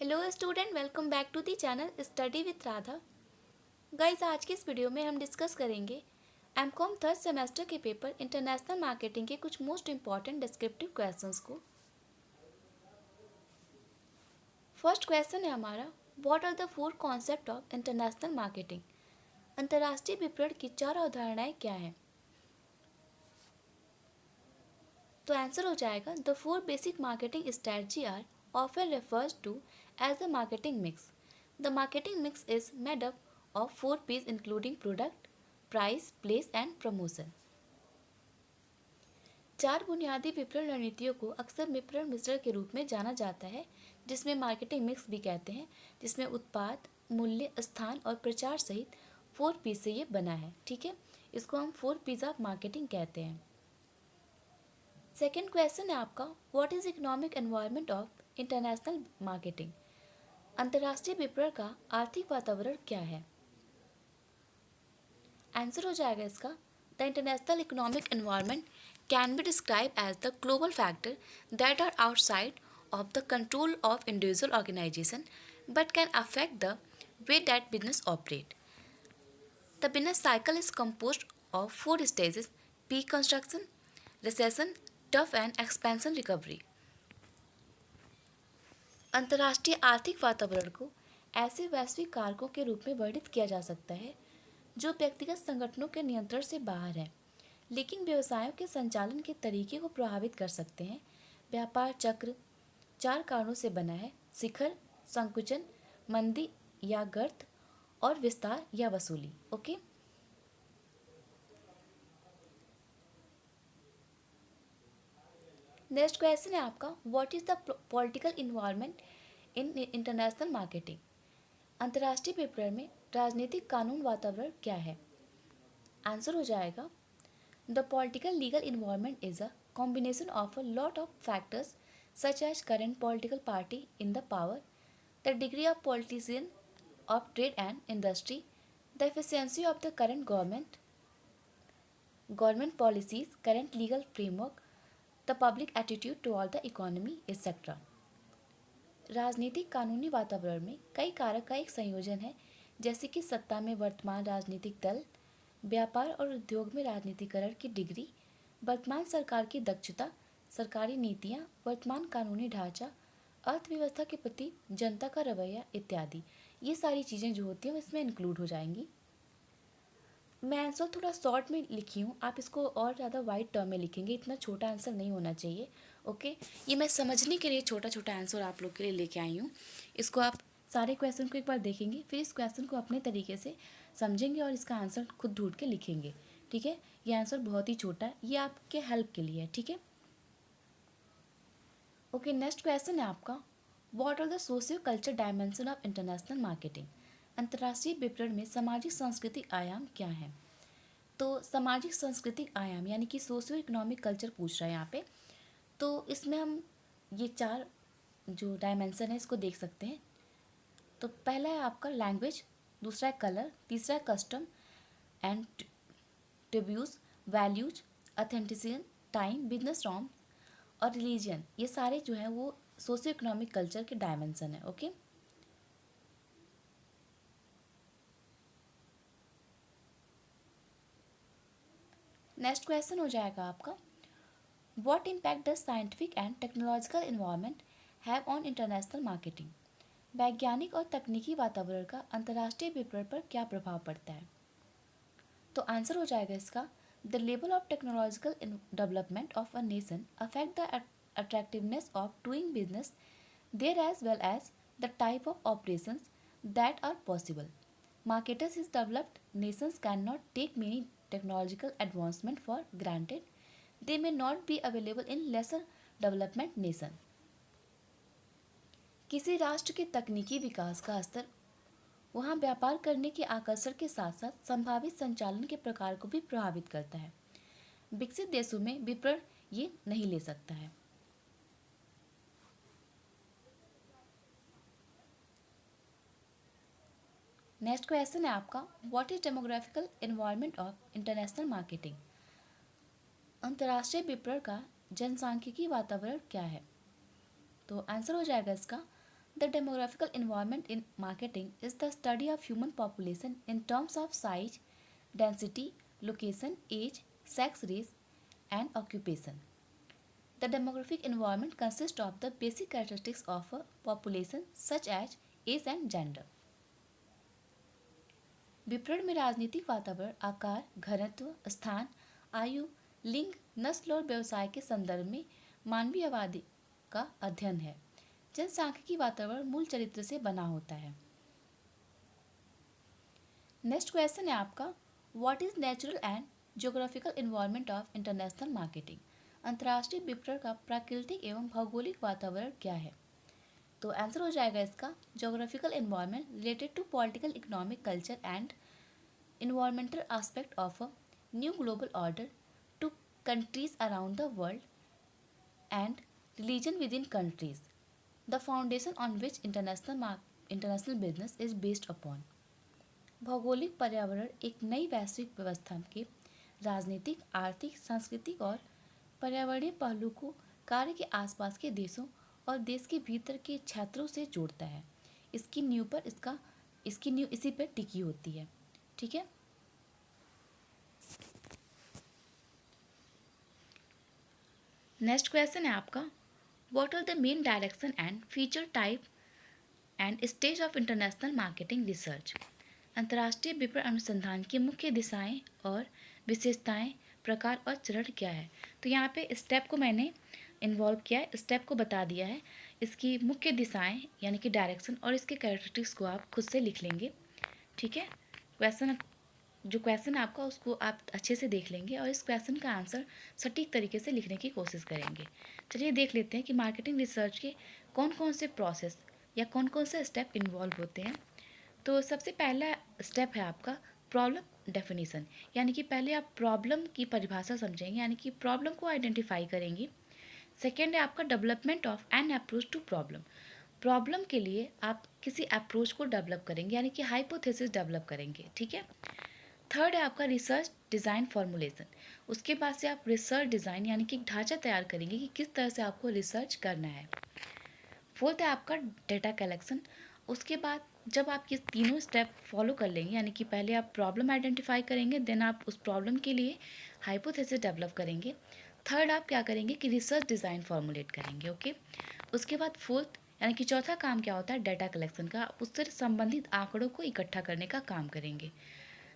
Hello student, welcome back to the channel study with Radha. Guys, आज के इस video में हम डिस्कस करेंगे एमकॉम थर्ड सेमेस्टर के पेपर इंटरनेशनल मार्केटिंग के कुछ मोस्ट इंपॉर्टेंट डिस्क्रिप्टिव क्वेश्चंस को। फर्स्ट क्वेश्चन है हमारा, what are the four concept of international marketing. अंतर्राष्ट्रीय विपणन की चार अवधारणाएं क्या हैं? तो आंसर हो जाएगा, the four basic marketing strategy are often refers to as the marketing mix. The marketing mix is made up of 4 P's including product, price, place and promotion. चार बुनियादी विपणन रणनीतियों को अक्सर विपणन मिश्रण के रूप में जाना जाता है, जिसमें मार्केटिंग मिक्स भी कहते हैं, जिसमें उत्पाद, मूल्य, स्थान और प्रचार सहित 4 P से ये बना है। ठीक है, इसको हम 4 P's ऑफ मार्केटिंग कहते हैं। सेकेंड क्वेश्चन है आपका, what is economic environment of international marketing. अंतर्राष्ट्रीय विपणन का आर्थिक वातावरण क्या है? आंसर हो जाएगा इसका, the international economic environment can be describe as the global factor that are outside of the control of individual organization but can affect the way that business operate. The business cycle is composed of 4 stages: peak construction, recession, tough and expansion recovery. अंतर्राष्ट्रीय आर्थिक वातावरण को ऐसे वैश्विक कारकों के रूप में वर्णित किया जा सकता है जो व्यक्तिगत संगठनों के नियंत्रण से बाहर है, लेकिन व्यवसायों के संचालन के तरीके को प्रभावित कर सकते हैं। व्यापार चक्र 4 कारणों से बना है: शिखर, संकुचन, मंदी या गर्त और विस्तार या वसूली। ओके, नेक्स्ट क्वेश्चन है आपका, what is the political environment in international marketing. अंतर्राष्ट्रीय विपणन में राजनीतिक कानून वातावरण क्या है? आंसर हो जाएगा, the political legal environment is a combination of a lot of factors such as current political party in the power, the degree of politician of trade and industry, the efficiency of the current government policies, current legal framework, the public attitude toward the economy, etc. राजनीतिक कानूनी वातावरण में कई कारक का एक संयोजन है, जैसे कि सत्ता में वर्तमान राजनीतिक दल, व्यापार और उद्योग में राजनीतिकरण की डिग्री, वर्तमान सरकार की दक्षता, सरकारी नीतियाँ, वर्तमान कानूनी ढांचा, अर्थव्यवस्था के प्रति जनता का रवैया इत्यादि। ये सारी चीज़ें जो होती हैं इसमें इंक्लूड हो जाएंगी। मैं आंसर थोड़ा शॉर्ट में लिखी हूँ, आप इसको और ज़्यादा वाइड टर्म में लिखेंगे, इतना छोटा आंसर नहीं होना चाहिए। ओके, ये मैं समझने के लिए छोटा छोटा आंसर आप लोग के लिए लेके आई हूँ। इसको आप सारे क्वेश्चन को एक बार देखेंगे, फिर इस क्वेश्चन को अपने तरीके से समझेंगे और इसका आंसर खुद ढूंढ के लिखेंगे। ठीक है, ये आंसर बहुत ही छोटा है, ये आपके हेल्प के लिए है। ठीक है, ओके, नेक्स्ट क्वेश्चन है आपका, what are the socio culture dimension of international marketing. अंतर्राष्ट्रीय विपणन में सामाजिक सांस्कृतिक आयाम क्या है? तो सामाजिक सांस्कृतिक आयाम यानी कि सोशियो इकोनॉमिक कल्चर पूछ रहा है यहाँ पे। तो इसमें हम ये 4 जो डायमेंशन है इसको देख सकते हैं। तो पहला है आपका लैंग्वेज, दूसरा है कलर, तीसरा है custom and tributes, values, authenticity, time, business norm और रिलीजन। ये सारे जो हैं वो सोशियो इकोनॉमिक कल्चर के डायमेंशन है। ओके, नेक्स्ट क्वेश्चन हो जाएगा आपका, what impact does scientific and technological environment have on international marketing. वैज्ञानिक और तकनीकी वातावरण का अंतर्राष्ट्रीय विपणन पर क्या प्रभाव पड़ता है? तो आंसर हो जाएगा इसका, the level of technological development of a nation affect the attractiveness of doing business there as well as the type of operations that are possible. Marketers is developed nations cannot take many technological advancement for granted. They may not be available in lesser development nation. किसी राष्ट्र के तकनीकी विकास का स्तर वहाँ व्यापार करने के आकर्षण के साथ साथ संभावित संचालन के प्रकार को भी प्रभावित करता है। विकसित देशों में विपणन ये नहीं ले सकता है। नेक्स्ट क्वेश्चन है आपका, what is demographical environment of international marketing. अंतर्राष्ट्रीय विपणन का जनसांख्यिकी वातावरण क्या है? तो आंसर हो जाएगा इसका, The demographical environment in marketing is the study of human population in terms of size, density, location, age, sex, race, and occupation. The demographic environment consists of the basic characteristics of a population such as age and gender. विपणन में राजनीतिक वातावरण आकार, घनत्व, स्थान, आयु, लिंग, नस्ल और व्यवसाय के संदर्भ में मानवीय आबादी का अध्ययन है। जनसांख्यिकी वातावरण मूल चरित्र से बना होता है। नेक्स्ट क्वेश्चन है आपका, what is natural and geographical environment of international marketing. अंतर्राष्ट्रीय विपणन का प्राकृतिक एवं भौगोलिक वातावरण क्या है? तो आंसर हो जाएगा इसका geographical environment related to political, economic, culture and environmental aspect of a new global order to countries around the world and religion within countries, the foundation on which international business is based upon. भौगोलिक पर्यावरण एक नई वैश्विक व्यवस्था के राजनीतिक, आर्थिक, सांस्कृतिक और पर्यावरणीय पहलू को कार्य के आसपास के देशों और देश के भीतर के क्षेत्रों से जोड़ता है। इसकी नींव इसी पर टिकी होती है। ठीक है। नेक्स्ट क्वेश्चन है आपका, what are the main direction and feature type and stage of international marketing research. अंतर्राष्ट्रीय विपणन अनुसंधान की मुख्य दिशाएं और विशेषताएं, प्रकार और चरण क्या है? तो यहाँ पे स्टेप को मैंने इन्वॉल्व किया है, स्टेप को बता दिया है। इसकी मुख्य दिशाएं यानी कि डायरेक्शन और इसके कैरेक्टरिस्टिक्स को आप खुद से लिख लेंगे। ठीक है। क्वेश्चन आपका उसको आप अच्छे से देख लेंगे और इस क्वेश्चन का आंसर सटीक तरीके से लिखने की कोशिश करेंगे। चलिए देख लेते हैं कि मार्केटिंग रिसर्च के कौन कौन से प्रोसेस या कौन कौन से स्टेप इन्वॉल्व होते हैं। तो सबसे पहला स्टेप है आपका प्रॉब्लम डेफिनेशन, यानी कि पहले आप प्रॉब्लम की परिभाषा समझेंगे, यानी कि प्रॉब्लम को आइडेंटिफाई करेंगे। सेकेंड है आपका development of an approach to problem. Problem के लिए आप किसी अप्रोच को डेवलप करेंगे, यानी कि हाइपोथेसिस डेवलप करेंगे। ठीक है। थर्ड है आपका रिसर्च डिज़ाइन फॉर्मुलेशन। उसके बाद से आप रिसर्च डिज़ाइन यानी कि ढांचा तैयार करेंगे कि किस तरह से आपको रिसर्च करना है। फोर्थ है आपका डेटा कलेक्शन। उसके बाद जब आप ये तीनों स्टेप फॉलो कर लेंगे, यानी कि पहले आप प्रॉब्लम आइडेंटिफाई करेंगे, देन आप उस प्रॉब्लम के लिए हाइपोथेसिस डेवलप करेंगे। थर्ड आप क्या करेंगे कि रिसर्च डिज़ाइन फॉर्मुलेट करेंगे। ओके। उसके बाद फोर्थ यानी कि चौथा काम क्या होता है डेटा कलेक्शन का, उससे संबंधित आंकड़ों को इकट्ठा करने का काम करेंगे।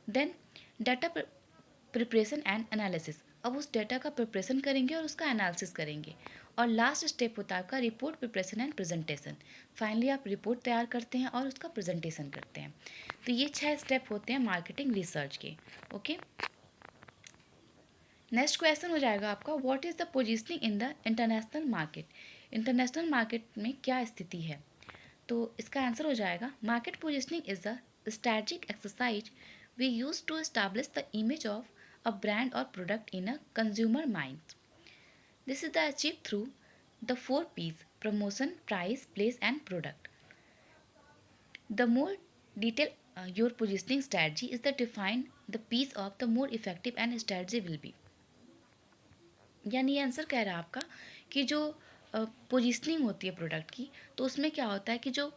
Then data preparation and analysis, अब उस डेटा का प्रिपरेशन करेंगे और उसका एनालिसिस करेंगे। और लास्ट स्टेप होता है आपका report preparation and presentation. Finally आप रिपोर्ट तैयार करते हैं और उसका प्रेजेंटेशन करते हैं। तो ये 6 स्टेप होते हैं मार्केटिंग रिसर्च के। ओके। नेक्स्ट क्वेश्चन हो जाएगा आपका, what is the positioning in the international market. International market में क्या स्थिति है? तो इसका आंसर हो जाएगा market positioning is the strategic exercise we use to establish the image of a brand or product in a consumer mind. This is achieved through the 4 P's: promotion, price, place and product. The more detailed your positioning strategy is, the define the P's of the more effective and strategy will be. यानी ये answer कह रहा है आपका कि जो positioning होती है प्रोडक्ट की, तो उसमें क्या होता है कि जो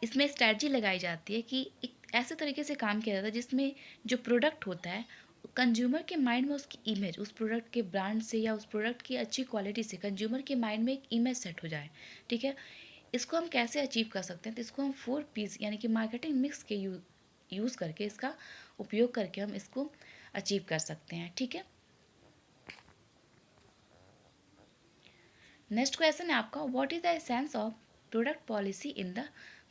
इसमें स्ट्रैटेजी लगाई जाती है कि एक ऐसे तरीके से काम किया जाता है जिसमें जो प्रोडक्ट होता है कंज्यूमर के माइंड में उसकी इमेज, उस प्रोडक्ट के ब्रांड से या उस प्रोडक्ट की अच्छी क्वालिटी से कंज्यूमर के माइंड में एक इमेज सेट हो जाए। ठीक है। इसको हम कैसे अचीव कर सकते हैं? तो इसको हम 4 P's यानी कि मार्केटिंग मिक्स के यूज़ करके, इसका उपयोग करके हम इसको अचीव कर सकते हैं। ठीक है। नेक्स्ट क्वेश्चन है आपका, what is the essence of product policy in the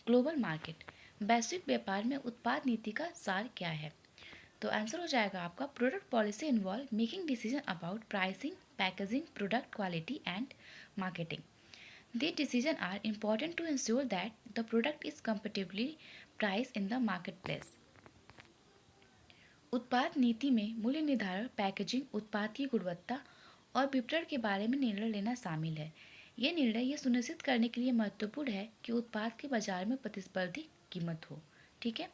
global market. वैश्विक व्यापार में उत्पाद नीति का सार क्या है? तो आंसर हो जाएगा आपका product policy involve making decision about pricing, packaging, product quality and marketing. These decisions are important to ensure that the product is competitively priced in the marketplace. उत्पाद नीति में मूल्य निर्धारण, पैकेजिंग, उत्पाद की गुणवत्ता और विपणन के बारे में निर्णय लेना शामिल है। ये निर्णय यह सुनिश्चित करने के लिए महत्वपूर्ण है कि उत्पाद के बाजार में प्रतिस्पर्धी कीमत हो। ठीक है।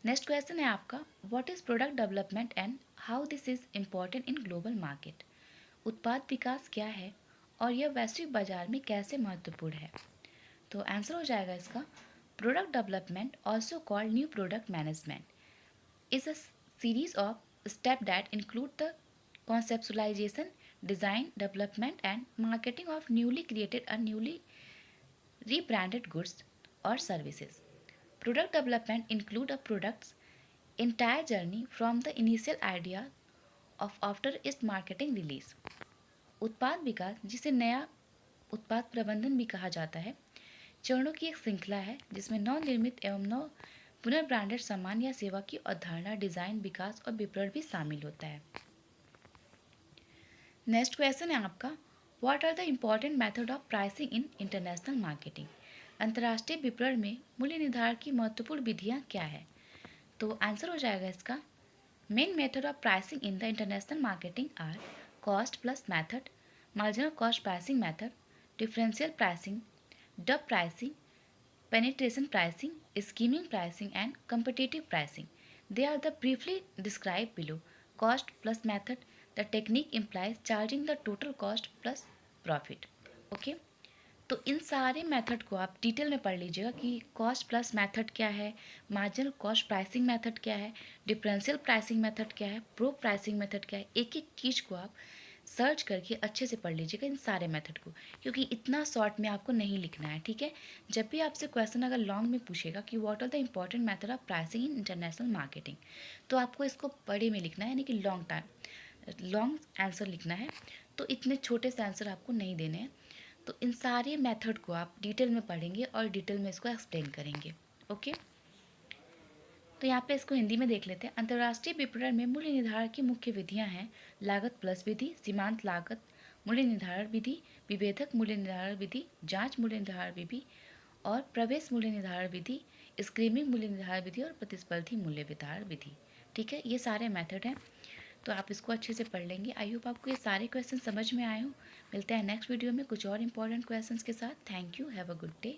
नेक्स्ट क्वेश्चन है आपका, what is product development and how this is important in global market. उत्पाद विकास क्या है और यह वैश्विक बाजार में कैसे महत्वपूर्ण है? तो आंसर हो जाएगा इसका product development also called new product management is a series of step that include the conceptualization, design, development, and marketing of newly created or newly rebranded goods or services. Product development include a product's entire journey from the initial idea of after its marketing release. उत्पाद विकास, जिसे नया उत्पाद प्रबंधन भी कहा जाता है, चरणों की एक श्रृंखला है जिसमें नवनिर्मित एवं नव पुनर्ब्रांडेड सामान या सेवा की अवधारणा, डिजाइन, विकास और विपणन भी शामिल होता है। नेक्स्ट क्वेश्चन है आपका, what are the important method of pricing in international marketing. अंतर्राष्ट्रीय विपणन में मूल्य निर्धारण की महत्वपूर्ण विधियाँ क्या है? तो आंसर हो जाएगा इसका main method of pricing in the international marketing are cost plus method, marginal cost pricing method, differential pricing, dub pricing, penetration pricing, scheming pricing, and competitive pricing. They are the briefly described below. Cost plus method. The technique implies charging the total cost plus profit. Okay? तो इन सारे method को आप detail में पढ़ लीजिएगा कि cost plus method क्या है, मार्जिनल कॉस्ट प्राइसिंग मेथड क्या है, डिफरेंशियल प्राइसिंग मेथड क्या है, प्रो प्राइसिंग मेथड क्या है। एक एक चीज़ को आप सर्च करके अच्छे से पढ़ लीजिएगा इन सारे मेथड को, क्योंकि इतना शॉर्ट में आपको नहीं लिखना है, ठीक है। जब भी आपसे क्वेश्चन अगर लॉन्ग में पूछेगा कि what are the important method of pricing in international marketing, तो आपको इसको बड़े में लिखना है, यानी कि लॉन्ग आंसर लिखना है। तो इतने छोटे से आंसर आपको नहीं देने हैं। तो इन सारे मेथड को आप डिटेल में पढ़ेंगे और डिटेल में इसको एक्सप्लेन करेंगे। ओके, तो यहाँ पे इसको हिंदी में देख लेते हैं। अंतर्राष्ट्रीय विपणन में मूल्य निर्धारण की मुख्य विधियाँ हैं लागत प्लस विधि, सीमांत लागत मूल्य निर्धारण विधि, विभेदक मूल्य निर्धारण विधि, जांच मूल्य निर्धारण विधि और प्रवेश मूल्य निर्धारण विधि, स्क्रीनिंग मूल्य निर्धारण विधि और प्रतिस्पर्धी मूल्य निर्धारण विधि। ठीक है, ये सारे मेथड हैं, तो आप इसको अच्छे से पढ़ लेंगे। आई होप आपको ये सारे क्वेश्चन समझ में आए हो। मिलते हैं नेक्स्ट वीडियो में कुछ और इंपॉर्टेंट क्वेश्चंस के साथ। Thank you, have a good day.